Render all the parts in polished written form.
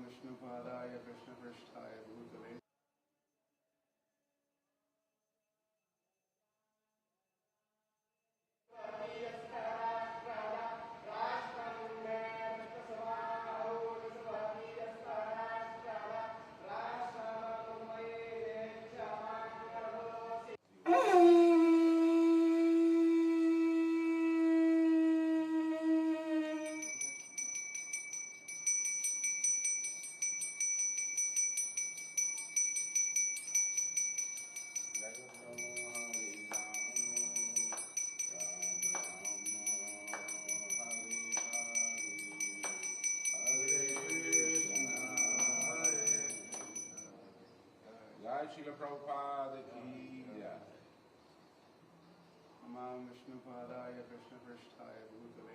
विष्णुपादाय कृष्णपृष्ठाय भूतले Srila Prabhupada ki jai. Namami विष्णुपादाय कृष्णपृष्ठाय भूतले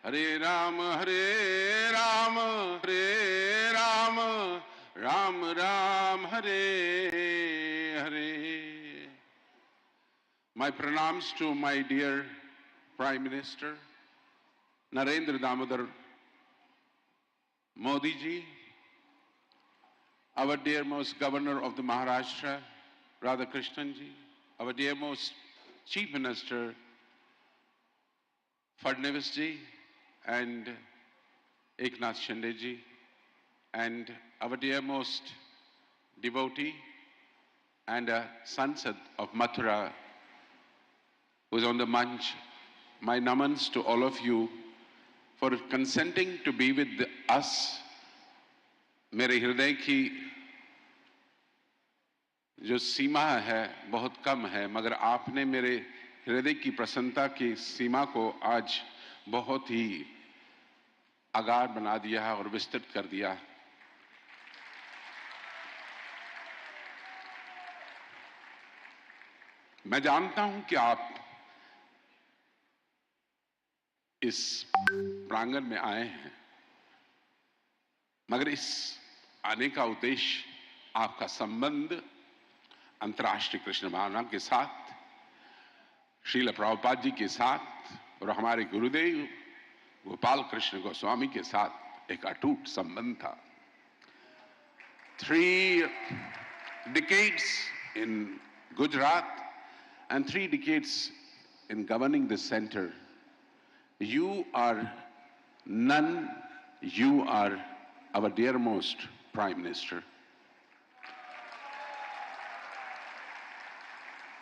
Hare Ram, Hare Ram, Hare Ram, Ram Ram, Hare Hare. My pranams to my dear Prime Minister Narendra Damodar Modi ji, our dearmost Governor of the Maharashtra, Radhakrishnan ji, our dearmost Chief Minister Fadnavis ji, and Eknath Shinde ji, and our dearmost devotee and a Sansad of Mathura, who is on the manch, my namans to all of you for consenting to be with us. मेरे हृदय की जो सीमा है बहुत कम है, मगर आपने मेरे हृदय की प्रसन्नता की सीमा को आज बहुत ही आगार बना दिया है और विस्तृत कर दिया। मैं जानता हूं कि आप इस प्रांगण में आए हैं, मगर इस आने का उद्देश्य आपका संबंध अंतर्राष्ट्रीय कृष्ण भावना के साथ, श्रील प्रभुपाद जी के साथ और हमारे गुरुदेव गोपाल कृष्ण गोस्वामी के साथ एक अटूट संबंध था। 3 decades in Gujarat and 3 decades in governing this center. You are none, you are our dearmost Prime Minister.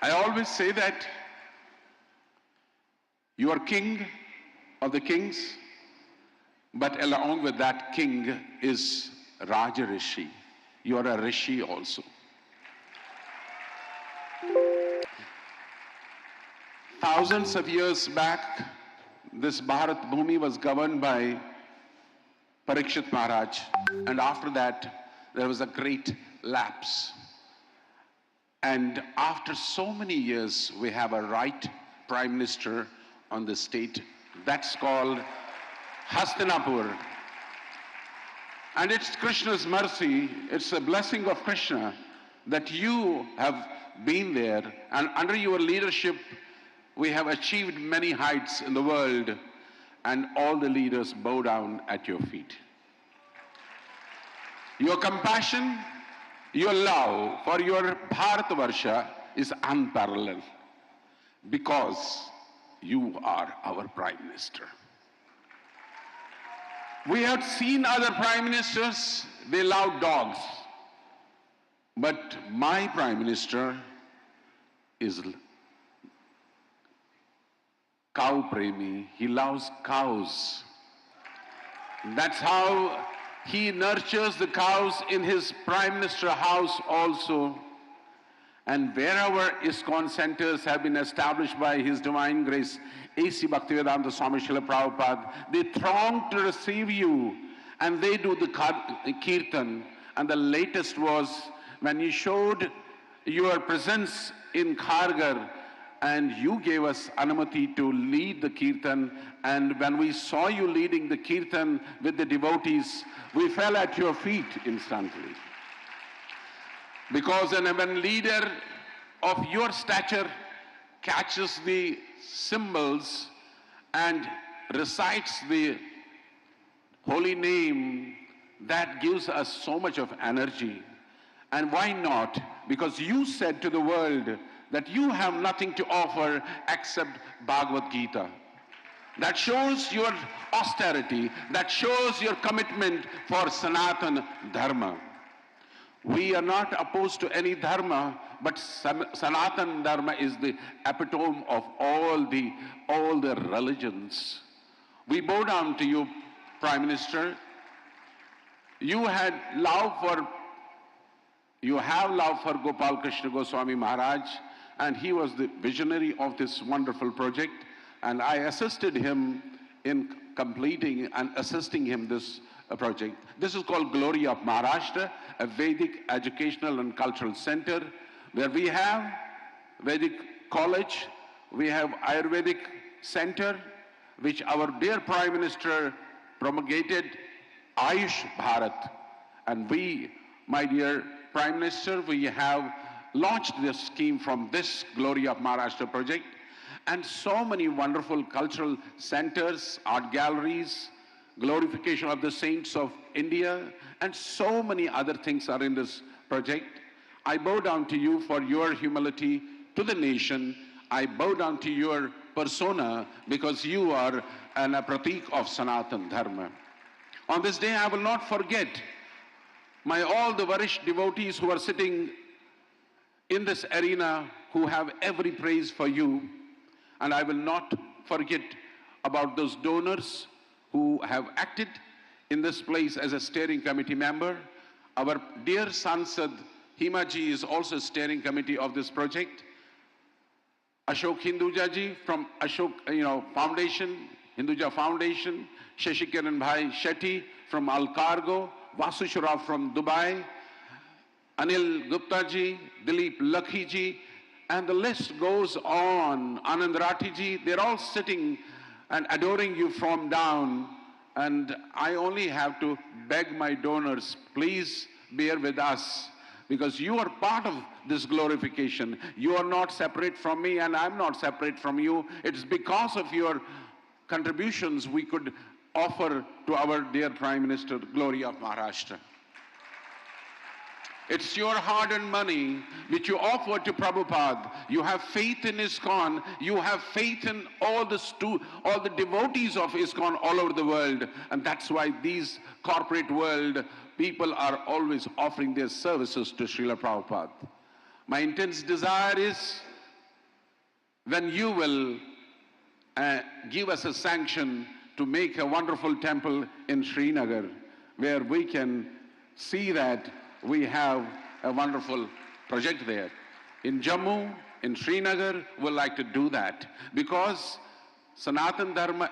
I always say that you are king of the kings, but along with that king is Raja Rishi. You are a Rishi also. Thousands of years back, this Bharat Bhumi was governed by Parikshit Maharaj, and after that, there was a great lapse. And after so many years, we have a right Prime Minister on the state. That's called Hastinapur. And it's Krishna's mercy, it's a blessing of Krishna that you have been there, and under your leadership, we have achieved many heights in the world, and all the leaders bow down at your feet. Your compassion, your love for your Bharatvarsha is unparalleled because you are our Prime Minister. We have seen other Prime Ministers, they love dogs. But my Prime Minister is cow premi. He loves cows. That's how he nurtures the cows in his Prime Minister house also. And wherever ISKCON centers have been established by His Divine Grace, A.C. Bhaktivedanta Swami Srila Prabhupada, they throng to receive you and they do the kirtan. And the latest was when you showed your presence in Kharghar and you gave us anumati to lead the kirtan. And when we saw you leading the kirtan with the devotees, we fell at your feet instantly. Because when a leader of your stature catches the cymbals and recites the holy name, that gives us so much of energy. And why not? Because you said to the world that you have nothing to offer except Bhagavad Gita. That shows your austerity, that shows your commitment for Sanatana Dharma. We are not opposed to any dharma, but Sanatana Dharma is the epitome of all the religions. We bow down to you, Prime Minister. You have love for Gopal Krishna Goswami Maharaj, and he was the visionary of this wonderful project, and I assisted him in completing and assisting him this project. This is called Glory of Maharashtra, a Vedic educational and cultural center where we have Vedic college, we have Ayurvedic center, which our dear Prime Minister promulgated Ayush Bharat. And we, my dear Prime Minister, we have launched this scheme from this Glory of Maharashtra project, and so many wonderful cultural centers, art galleries, glorification of the saints of India, and so many other things are in this project. I bow down to you for your humility to the nation. I bow down to your persona because you are a pratik of Sanatana Dharma. On this day, I will not forget all the Varish devotees who are sitting in this arena who have every praise for you. And I will not forget about those donors who have acted in this place as a steering committee member. Our dear Sansad Himaji is also steering committee of this project. Ashok Hinduja ji from Ashok Foundation, Hinduja Foundation, Shashikiran Bhai Shetty from Alcargo, Vasu Shroff from Dubai, Anil Gupta ji, Dilip Lakhi ji, and the list goes on. Anand Rathi ji, they're all sitting and adoring you from down. And I only have to beg my donors, please bear with us, because you are part of this glorification. You are not separate from me, and I'm not separate from you. It's because of your contributions we could offer to our dear Prime Minister Glory of Maharashtra. It's your hard-earned money which you offer to Prabhupada. You have faith in ISKCON. You have faith in all the devotees of ISKCON all over the world. And that's why these corporate world people are always offering their services to Srila Prabhupada. My intense desire is when you will give us a sanction to make a wonderful temple in Srinagar, where we can see that we have a wonderful project there. In Jammu, in Srinagar, we'd like to do that because Sanatana Dharma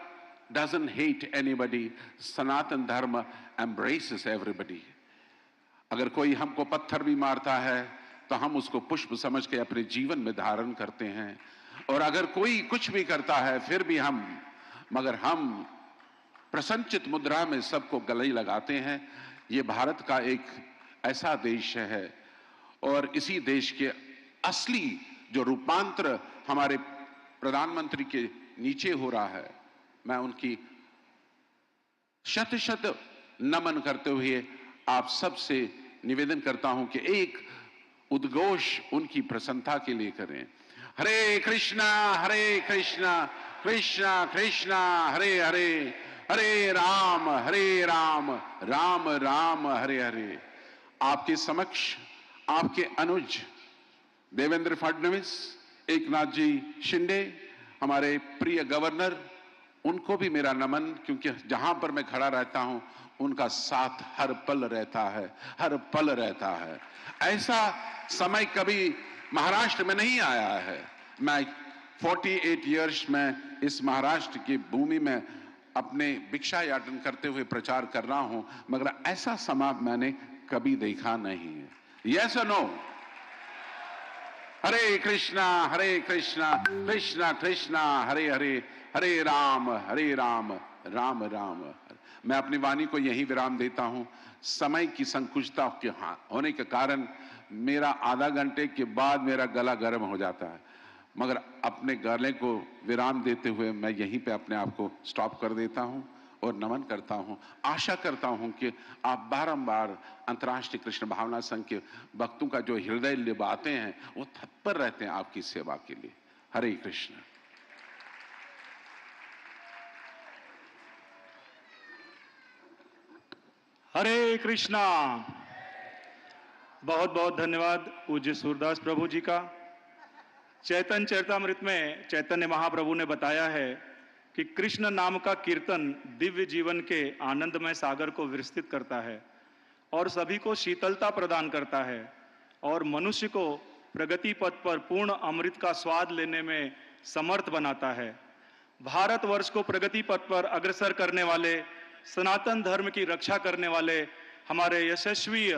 doesn't hate anybody. Sanatana Dharma embraces everybody. अगर कोई हमको पत्थर भी मारता है तो हम उसको पुष्प समझ के अपने जीवन में धारण करते हैं, और अगर कोई कुछ भी करता है फिर भी मगर हम प्रसन्नचित मुद्रा में सबको गले लगाते हैं. ये भारत का एक ऐसा देश है, और इसी देश के असली जो रूपांतर हमारे प्रधानमंत्री के नीचे हो रहा है, मैं उनकी शत शत नमन करते हुए आप सबसे निवेदन करता हूं कि एक उद्घोष उनकी प्रसन्नता के लिए करें. हरे कृष्णा कृष्णा कृष्णा हरे हरे, हरे राम राम राम हरे हरे. आपके समक्ष आपके अनुज देवेंद्र फडणवीस, एकनाथ जी शिंदे, हमारे प्रिय गवर्नर, उनको भी मेरा नमन, क्योंकि जहां पर मैं खड़ा रहता हूं उनका साथ हर पल रहता है, हर पल रहता है. ऐसा समय कभी महाराष्ट्र में नहीं आया है। मैं 48 इयर्स में इस महाराष्ट्र की भूमि में अपने भिक्षा याटन करते हुए प्रचार कर रहा हूं, मगर ऐसा समाज मैंने कभी देखा नहीं है। यस और नो? हरे कृष्णा कृष्णा कृष्णा हरे हरे, हरे राम राम राम। मैं अपनी वाणी को यही विराम देता हूं। समय की संकुचितता के होने के कारण मेरा आधा घंटे के बाद मेरा गला गर्म हो जाता है, मगर अपने गले को विराम देते हुए मैं यहीं पे अपने आप को स्टॉप कर देता हूं और नमन करता हूं। आशा करता हूं कि आप बारंबार अंतर्राष्ट्रीय कृष्ण भावना संघ के भक्तों का जो हृदय लिबाते हैं वो तत्पर रहते हैं आपकी सेवा के लिए। हरे कृष्ण। हरे कृष्णा। बहुत बहुत धन्यवाद पूज्य सूरदास प्रभु जी का। चैतन्य चरितामृत में चैतन्य महाप्रभु ने बताया है कि कृष्ण नाम का कीर्तन दिव्य जीवन के आनंदमय सागर को विस्तृत करता है और सभी को शीतलता प्रदान करता है और मनुष्य को प्रगति पथ पर पूर्ण अमृत का स्वाद लेने में समर्थ बनाता है। भारतवर्ष को प्रगति पथ पर अग्रसर करने वाले, सनातन धर्म की रक्षा करने वाले हमारे यशस्वी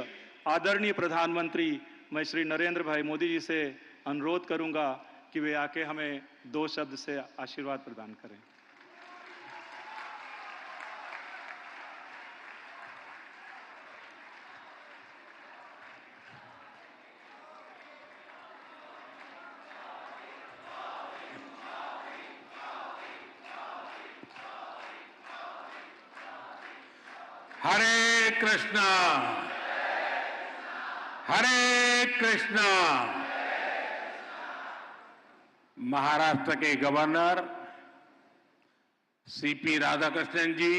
आदरणीय प्रधानमंत्री मैं श्री नरेंद्र भाई मोदी जी से अनुरोध करूंगा कि वे आके हमें 2 शब्द से आशीर्वाद प्रदान करें। हरे कृष्णा हरे कृष्णा। महाराष्ट्र के गवर्नर सीपी राधाकृष्णन जी,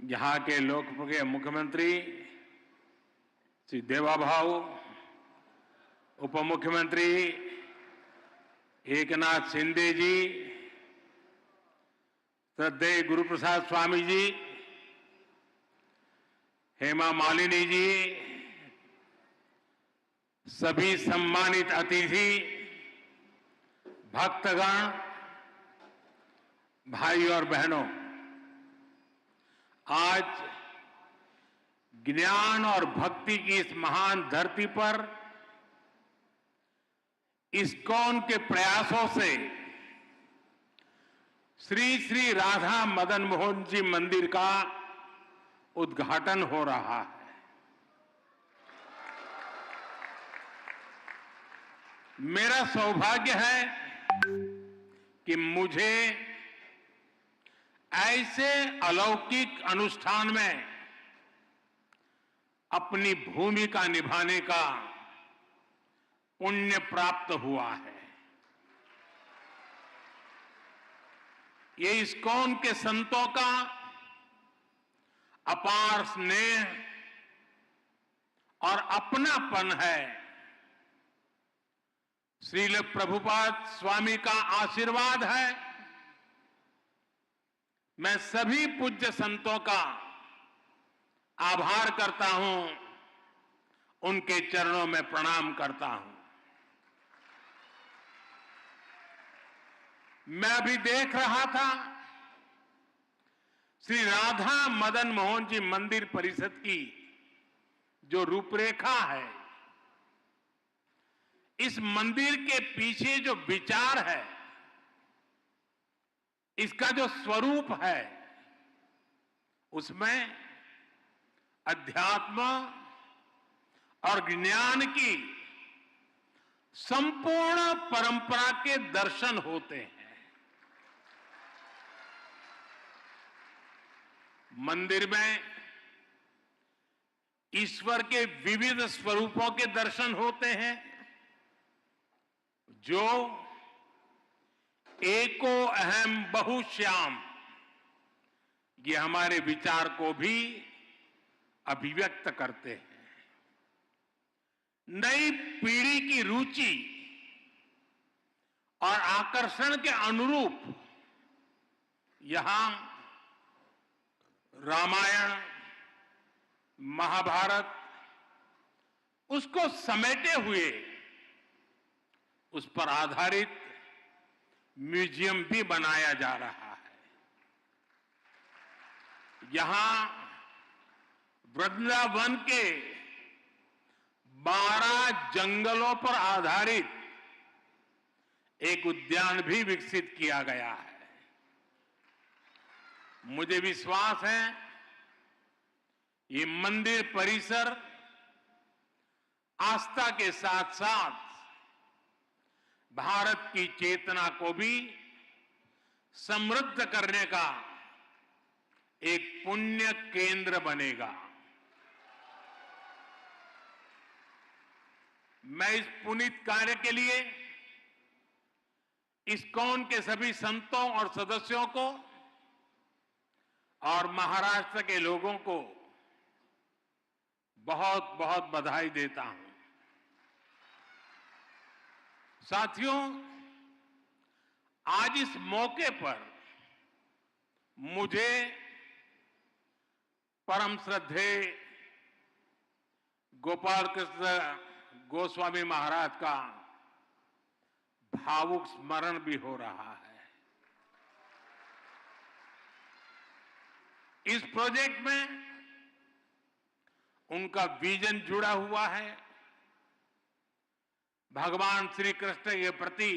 यहां के लोकप्रिय मुख्यमंत्री श्री देवाभाऊ, उप मुख्यमंत्री एकनाथ शिंदे जी, श्रद्धेय गुरु प्रसाद स्वामी जी, हेमा मालिनी जी, सभी सम्मानित अतिथि, भक्तगण, भाई और बहनों, आज ज्ञान और भक्ति की इस महान धरती पर इस्कॉन के प्रयासों से श्री श्री राधा मदन मोहन जी मंदिर का उद्घाटन हो रहा है। मेरा सौभाग्य है कि मुझे ऐसे अलौकिक अनुष्ठान में अपनी भूमिका निभाने का पुण्य प्राप्त हुआ है। ये इस्कॉन के संतों का अपार स्नेह और अपनापन है। श्रील प्रभुपाद स्वामी का आशीर्वाद है। मैं सभी पूज्य संतों का आभार करता हूं, उनके चरणों में प्रणाम करता हूं। मैं अभी देख रहा था श्री राधा मदन मोहन जी मंदिर परिषद की जो रूपरेखा है, इस मंदिर के पीछे जो विचार है, इसका जो स्वरूप है, उसमें अध्यात्म और ज्ञान की संपूर्ण परंपरा के दर्शन होते हैं। मंदिर में ईश्वर के विविध स्वरूपों के दर्शन होते हैं, जो एको अहम बहुश्याम, ये हमारे विचार को भी अभिव्यक्त करते हैं। नई पीढ़ी की रुचि और आकर्षण के अनुरूप यहां रामायण, महाभारत उसको समेटे हुए उस पर आधारित म्यूजियम भी बनाया जा रहा है। यहां वृंदावन के 12 जंगलों पर आधारित एक उद्यान भी विकसित किया गया है। मुझे विश्वास है ये मंदिर परिसर आस्था के साथ साथ भारत की चेतना को भी समृद्ध करने का एक पुण्य केंद्र बनेगा। मैं इस पुनीत कार्य के लिए इस्कॉन के सभी संतों और सदस्यों को और महाराष्ट्र के लोगों को बहुत बहुत बधाई देता हूं। साथियों, आज इस मौके पर मुझे परम श्रद्धेय गोपाल कृष्ण गोस्वामी महाराज का भावुक स्मरण भी हो रहा है। इस प्रोजेक्ट में उनका विजन जुड़ा हुआ है, भगवान श्री कृष्ण के प्रति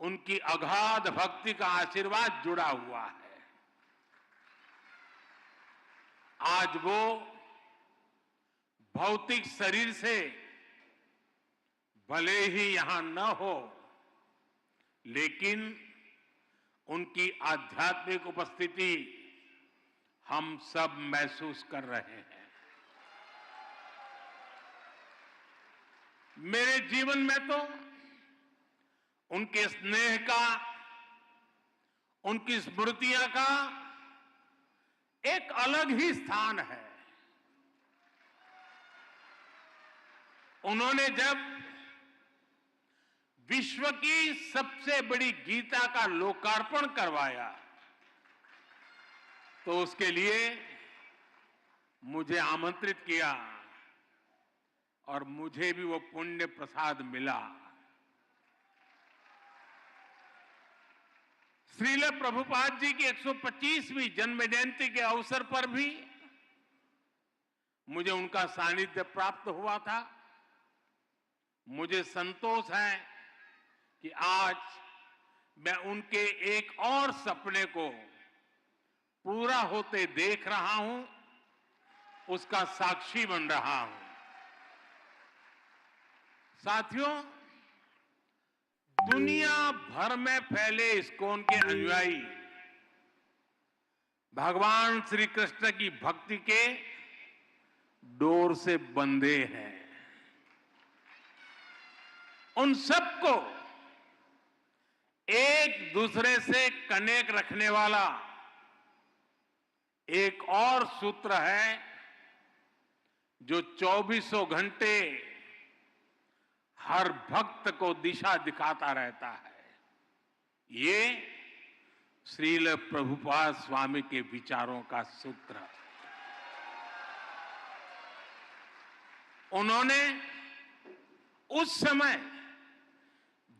उनकी अगाध भक्ति का आशीर्वाद जुड़ा हुआ है। आज वो भौतिक शरीर से भले ही यहां न हो, लेकिन उनकी आध्यात्मिक उपस्थिति हम सब महसूस कर रहे हैं। मेरे जीवन में तो उनके स्नेह का, उनकी स्मृतियां का एक अलग ही स्थान है। उन्होंने जब विश्व की सबसे बड़ी गीता का लोकार्पण करवाया तो उसके लिए मुझे आमंत्रित किया और मुझे भी वो पुण्य प्रसाद मिला। श्रील प्रभुपाद जी की 125वीं जन्म जयंती के अवसर पर भी मुझे उनका सानिध्य प्राप्त हुआ था। मुझे संतोष है कि आज मैं उनके एक और सपने को पूरा होते देख रहा हूं, उसका साक्षी बन रहा हूं। साथियों, दुनिया भर में फैले इस्कॉन के अनुयायी भगवान श्री कृष्ण की भक्ति के डोर से बंधे हैं। उन सबको एक दूसरे से कनेक्ट रखने वाला एक और सूत्र है जो 24 घंटे हर भक्त को दिशा दिखाता रहता है। ये श्रील प्रभुपाद स्वामी के विचारों का सूत्र। उन्होंने उस समय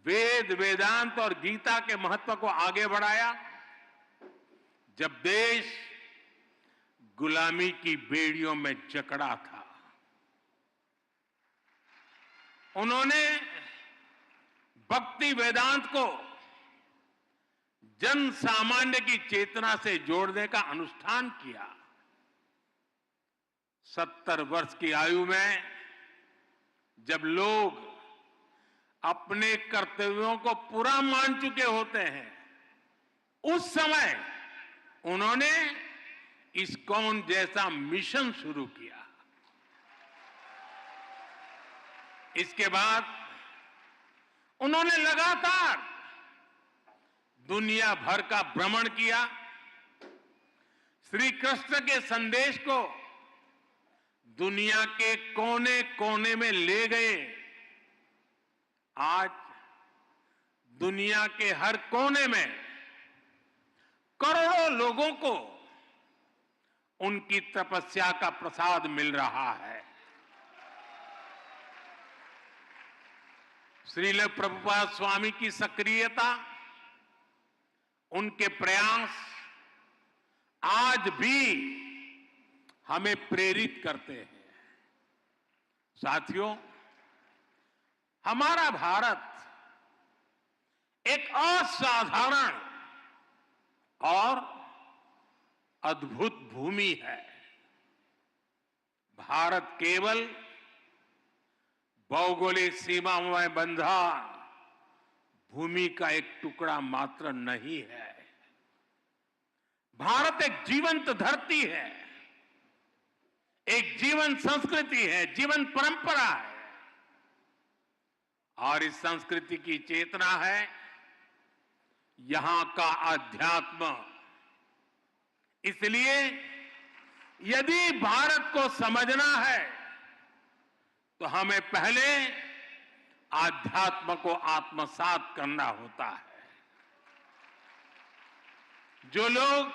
वेद, वेदांत और गीता के महत्व को आगे बढ़ाया जब देश गुलामी की बेड़ियों में जकड़ा था। उन्होंने भक्ति वेदांत को जन सामान्य की चेतना से जोड़ने का अनुष्ठान किया। 70 वर्ष की आयु में जब लोग अपने कर्तव्यों को पूरा मान चुके होते हैं, उस समय उन्होंने इस्कॉन जैसा मिशन शुरू किया। इसके बाद उन्होंने लगातार दुनिया भर का भ्रमण किया, श्री कृष्ण के संदेश को दुनिया के कोने कोने में ले गए। आज दुनिया के हर कोने में करोड़ों लोगों को उनकी तपस्या का प्रसाद मिल रहा है। श्रील प्रभुपाद स्वामी की सक्रियता, उनके प्रयास आज भी हमें प्रेरित करते हैं। साथियों, हमारा भारत एक असाधारण और अद्भुत भूमि है। भारत केवल भौगोलिक सीमाओं में बंधा भूमि का एक टुकड़ा मात्र नहीं है। भारत एक जीवंत धरती है, एक जीवन संस्कृति है, जीवन परंपरा है, और इस संस्कृति की चेतना है यहां का अध्यात्म। इसलिए यदि भारत को समझना है तो हमें पहले आध्यात्म को आत्मसात करना होता है। जो लोग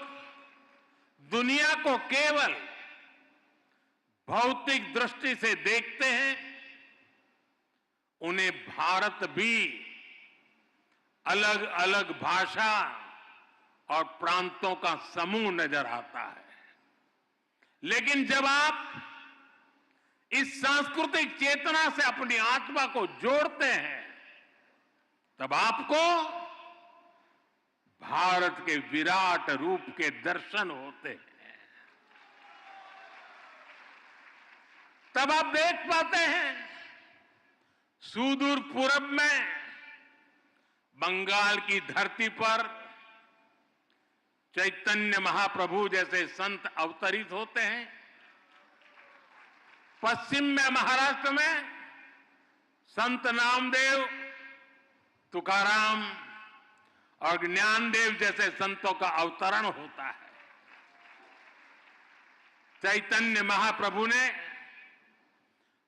दुनिया को केवल भौतिक दृष्टि से देखते हैं, उन्हें भारत भी अलग अलग भाषा और प्रांतों का समूह नजर आता है। लेकिन जब आप इस सांस्कृतिक चेतना से अपनी आत्मा को जोड़ते हैं, तब आपको भारत के विराट रूप के दर्शन होते हैं। तब आप देख पाते हैं सुदूर पूरब में बंगाल की धरती पर चैतन्य महाप्रभु जैसे संत अवतरित होते हैं। पश्चिम में महाराष्ट्र में संत नामदेव, तुकाराम और ज्ञानदेव जैसे संतों का अवतरण होता है। चैतन्य महाप्रभु ने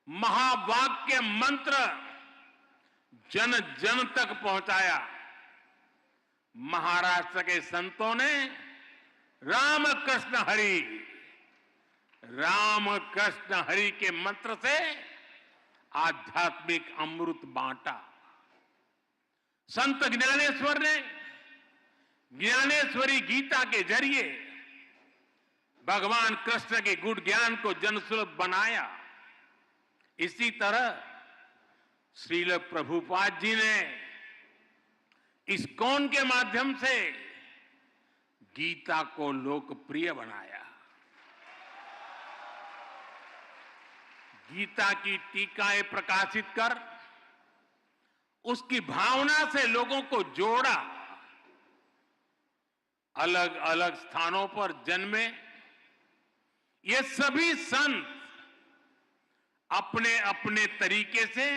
महावाक्य मंत्र जन जन तक पहुंचाया। महाराष्ट्र के संतों ने राम कृष्ण हरि के मंत्र से आध्यात्मिक अमृत बांटा। संत ज्ञानेश्वर ने ज्ञानेश्वरी गीता के जरिए भगवान कृष्ण के गुण ज्ञान को जनसुलभ बनाया। इसी तरह श्रील प्रभुपाद जी ने इस्कॉन के माध्यम से गीता को लोकप्रिय बनाया। गीता की टीकाएं प्रकाशित कर उसकी भावना से लोगों को जोड़ा। अलग अलग स्थानों पर जन्मे ये सभी संत अपने अपने तरीके से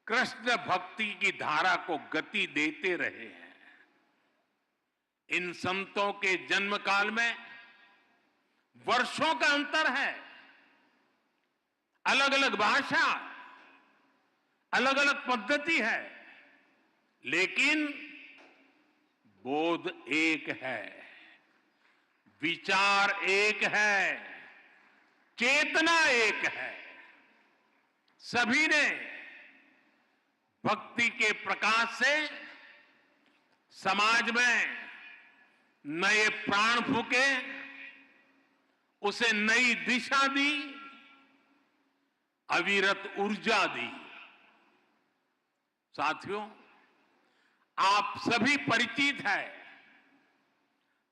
कृष्ण भक्ति की धारा को गति देते रहे हैं। इन संतों के जन्म काल में वर्षों का अंतर है, अलग अलग भाषा, अलग अलग पद्धति है, लेकिन बोध एक है, विचार एक है, चेतना एक है। सभी ने भक्ति के प्रकाश से समाज में नए प्राण फूके, उसे नई दिशा दी, अविरत ऊर्जा दी। साथियों, आप सभी परिचित है,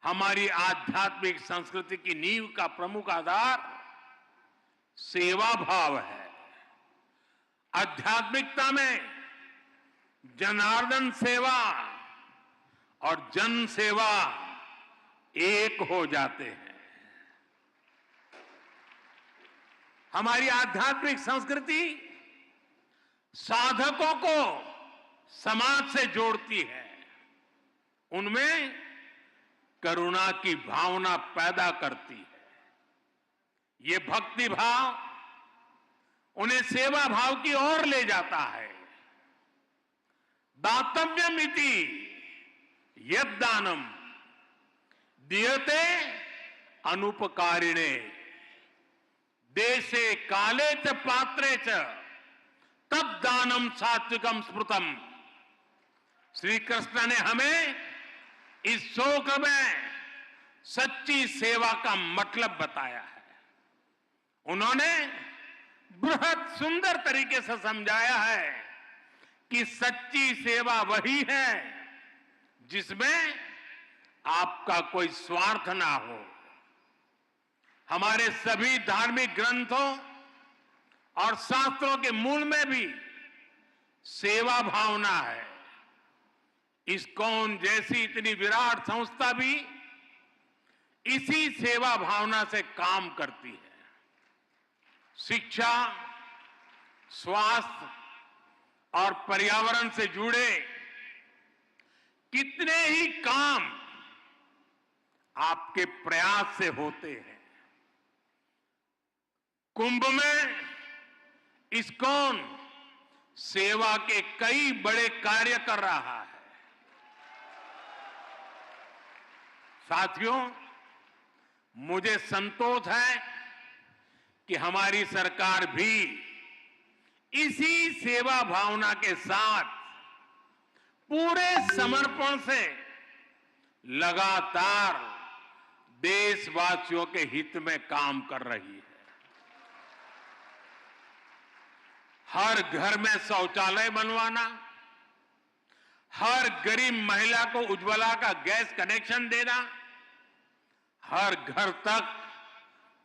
हमारी आध्यात्मिक संस्कृति की नींव का प्रमुख आधार सेवा भाव है। आध्यात्मिकता में जनार्दन सेवा और जन सेवा एक हो जाते हैं। हमारी आध्यात्मिक संस्कृति साधकों को समाज से जोड़ती है, उनमें करुणा की भावना पैदा करती है। ये भक्ति भाव उन्हें सेवा भाव की ओर ले जाता है। दातव्यमिति यद्दानम दीयते अनुपकारिणे देशे काले च पात्रे च तब दानम सात्विकम स्मृतम। श्री कृष्ण ने हमें इस श्लोक में सच्ची सेवा का मतलब बताया है। उन्होंने बृहद सुंदर तरीके से समझाया है कि सच्ची सेवा वही है जिसमें आपका कोई स्वार्थ ना हो। हमारे सभी धार्मिक ग्रंथों और शास्त्रों के मूल में भी सेवा भावना है। इस्कॉन जैसी इतनी विराट संस्था भी इसी सेवा भावना से काम करती है। शिक्षा, स्वास्थ्य और पर्यावरण से जुड़े कितने ही काम आपके प्रयास से होते हैं। कुंभ में इस्कॉन सेवा के कई बड़े कार्य कर रहा है। साथियों, मुझे संतोष है कि हमारी सरकार भी इसी सेवा भावना के साथ पूरे समर्पण से लगातार देशवासियों के हित में काम कर रही है। हर घर में शौचालय बनवाना, हर गरीब महिला को उज्ज्वला का गैस कनेक्शन देना, हर घर तक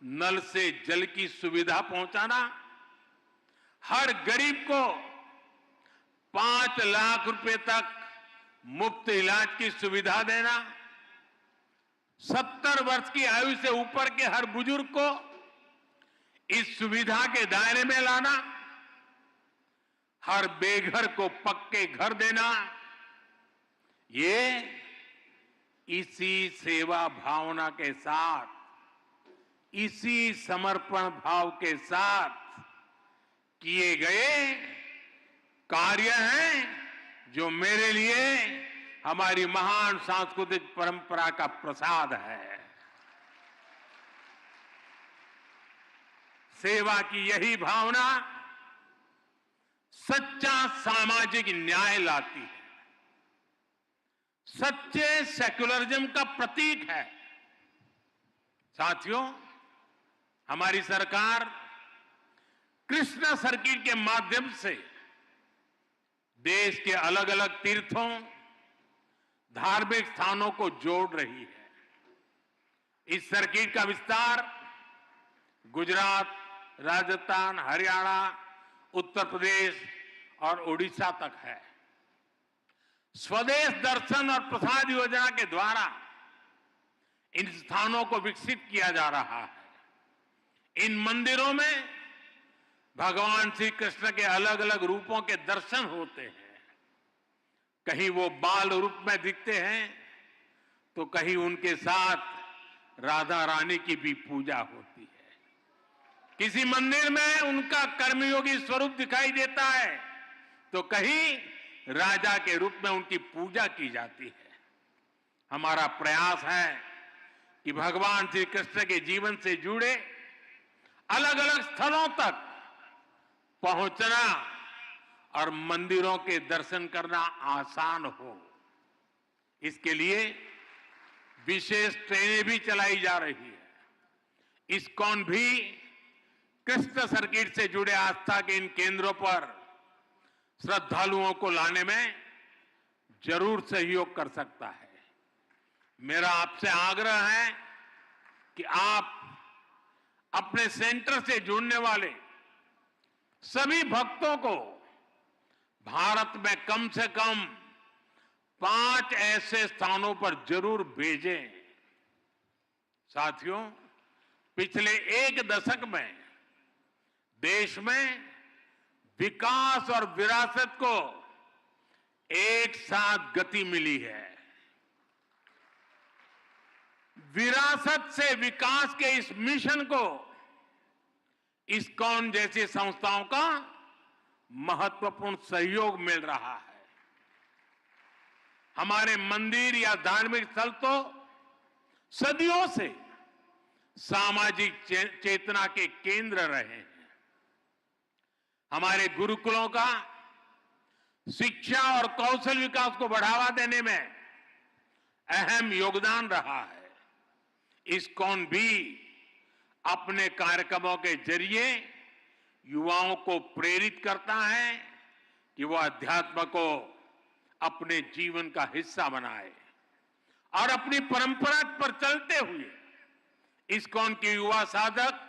नल से जल की सुविधा पहुंचाना, हर गरीब को 5 लाख रुपए तक मुफ्त इलाज की सुविधा देना, 70 वर्ष की आयु से ऊपर के हर बुजुर्ग को इस सुविधा के दायरे में लाना, हर बेघर को पक्के घर देना, ये इसी सेवा भावना के साथ, इसी समर्पण भाव के साथ किए गए कार्य हैं जो मेरे लिए हमारी महान सांस्कृतिक परंपरा का प्रसाद है। सेवा की यही भावना सच्चा सामाजिक न्याय लाती है, सच्चे सेक्युलरिज्म का प्रतीक है। साथियों, हमारी सरकार कृष्ण सर्किट के माध्यम से देश के अलग अलग तीर्थों, धार्मिक स्थानों को जोड़ रही है। इस सर्किट का विस्तार गुजरात, राजस्थान, हरियाणा, उत्तर प्रदेश और उड़ीसा तक है। स्वदेश दर्शन और प्रसाद योजना के द्वारा इन स्थानों को विकसित किया जा रहा है। इन मंदिरों में भगवान श्री कृष्ण के अलग अलग रूपों के दर्शन होते हैं। कहीं वो बाल रूप में दिखते हैं तो कहीं उनके साथ राधा रानी की भी पूजा होती है। किसी मंदिर में उनका कर्मयोगी स्वरूप दिखाई देता है तो कहीं राजा के रूप में उनकी पूजा की जाती है। हमारा प्रयास है कि भगवान श्री कृष्ण के जीवन से जुड़े अलग अलग स्थलों तक पहुंचना और मंदिरों के दर्शन करना आसान हो। इसके लिए विशेष ट्रेनें भी चलाई जा रही है। इस्कॉन भी कृष्ण सर्किट से जुड़े आस्था के इन केंद्रों पर श्रद्धालुओं को लाने में जरूर सहयोग कर सकता है। मेरा आपसे आग्रह है कि आप अपने सेंटर से जुड़ने वाले सभी भक्तों को भारत में कम से कम 5 ऐसे स्थानों पर जरूर भेजें। साथियों, पिछले 1 दशक में देश में विकास और विरासत को एक साथ गति मिली है। विरासत से विकास के इस मिशन को इस्कॉन जैसी संस्थाओं का महत्वपूर्ण सहयोग मिल रहा है। हमारे मंदिर या धार्मिक स्थल तो सदियों से सामाजिक चेतना के केंद्र रहे हैं। हमारे गुरुकुलों का शिक्षा और कौशल विकास को बढ़ावा देने में अहम योगदान रहा है। इस्कॉन भी अपने कार्यक्रमों के जरिए युवाओं को प्रेरित करता है कि वह अध्यात्म को अपने जीवन का हिस्सा बनाए और अपनी परंपरा पर चलते हुए इस्कॉन के युवा साधक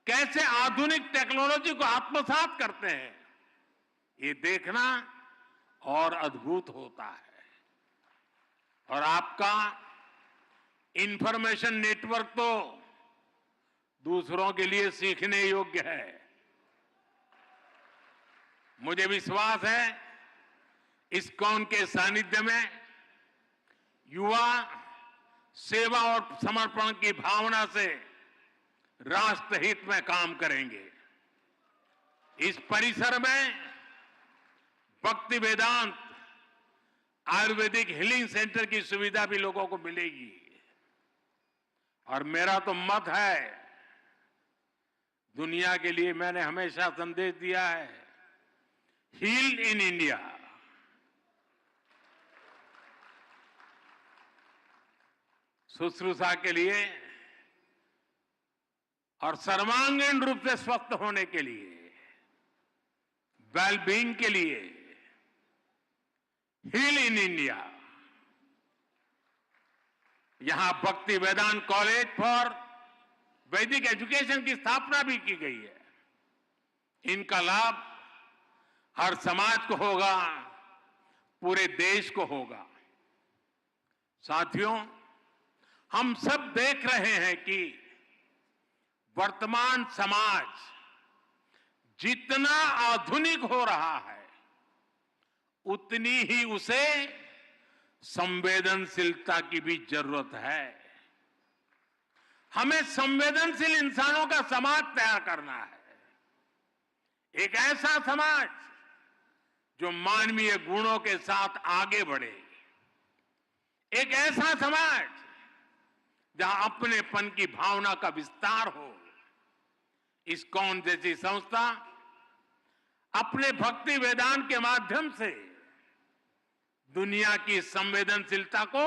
कैसे आधुनिक टेक्नोलॉजी को आत्मसात करते हैं, ये देखना और अद्भुत होता है। और आपका इंफॉर्मेशन नेटवर्क तो दूसरों के लिए सीखने योग्य है। मुझे विश्वास है इस्कॉन के सानिध्य में युवा सेवा और समर्पण की भावना से राष्ट्र हित में काम करेंगे। इस परिसर में भक्ति वेदांत आयुर्वेदिक हीलिंग सेंटर की सुविधा भी लोगों को मिलेगी। और मेरा तो मत है, दुनिया के लिए मैंने हमेशा संदेश दिया है, हील इन इंडिया। शुश्रूषा के लिए और सर्वांगीण रूप से स्वस्थ होने के लिए, वेलबींग के लिए हील इन इंडिया। यहां भक्ति वेदांत कॉलेज फॉर वैदिक एजुकेशन की स्थापना भी की गई है। इनका लाभ हर समाज को होगा, पूरे देश को होगा। साथियों, हम सब देख रहे हैं कि वर्तमान समाज जितना आधुनिक हो रहा है, उतनी ही उसे संवेदनशीलता की भी जरूरत है। हमें संवेदनशील इंसानों का समाज तैयार करना है। एक ऐसा समाज जो मानवीय गुणों के साथ आगे बढ़े, एक ऐसा समाज जहां अपनेपन की भावना का विस्तार हो। इस्कॉन जैसी संस्था अपने भक्ति वेदांत के माध्यम से दुनिया की संवेदनशीलता को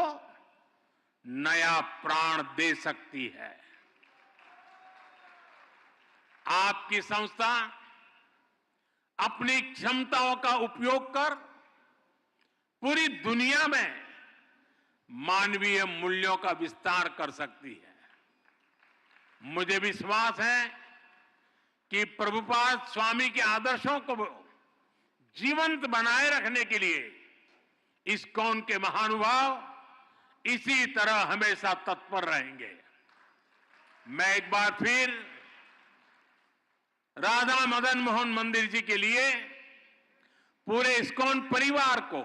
नया प्राण दे सकती है। आपकी संस्था अपनी क्षमताओं का उपयोग कर पूरी दुनिया में मानवीय मूल्यों का विस्तार कर सकती है। मुझे विश्वास है कि प्रभुपाद स्वामी के आदर्शों को जीवंत बनाए रखने के लिए इस्कॉन के महानुभाव इसी तरह हमेशा तत्पर रहेंगे। मैं एक बार फिर राधा मदन मोहन मंदिर जी के लिए पूरे इस्कॉन परिवार को,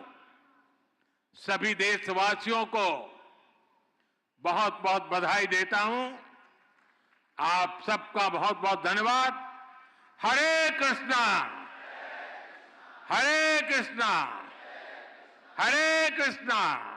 सभी देशवासियों को बहुत बहुत बधाई देता हूं। आप सबका बहुत बहुत धन्यवाद। हरे कृष्णा, हरे कृष्णा, हरे कृष्णा।